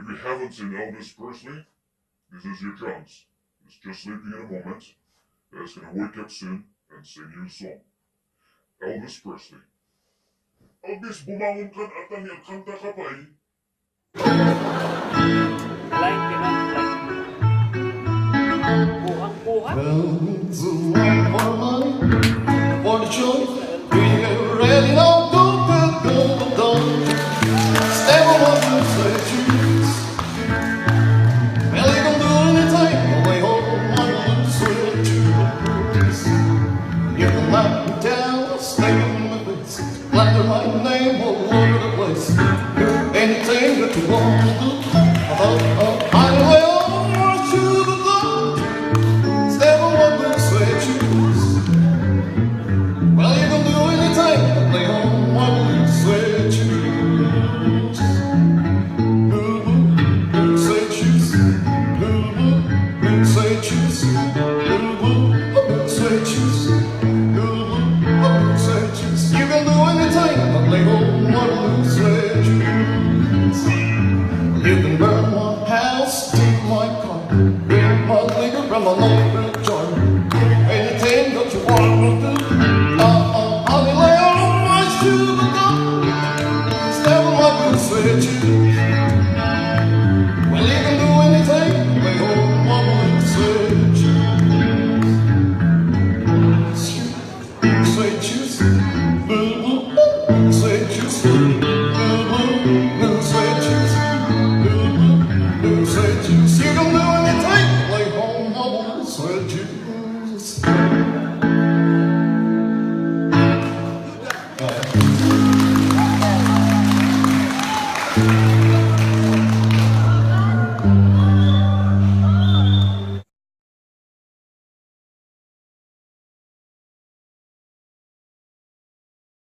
If you haven't seen Elvis Presley, this is your chance. He's just sleeping in a moment. He's gonna wake up soon and sing you a song. Elvis Presley. Elvis, bumangon ka at kanta ka pa eh. Line pinag-line. Kuhang-kuhang. Guns around for money, for the choice. Do you really know? Go. Step on what you say, choose. Well, you can do anything. Only hold one loose will choose. You can knock me down, stay in my face. Like the right name all over the place. Do anything that you want to do. I will always choose the love. Step on what you say, choose. Well, you can do anything, but they don't want to say choose. Say choose. Say choose. Say choose. Say choose. You can do anything, but they don't want to say choose. You can burn my house, take my car, drink my liquor from my local joint. Anything that you want to do. Honey, lay on my shoe to go. Step on my boots, say choose. Well, you can do anything, lay on my boots, say choose. Say choose.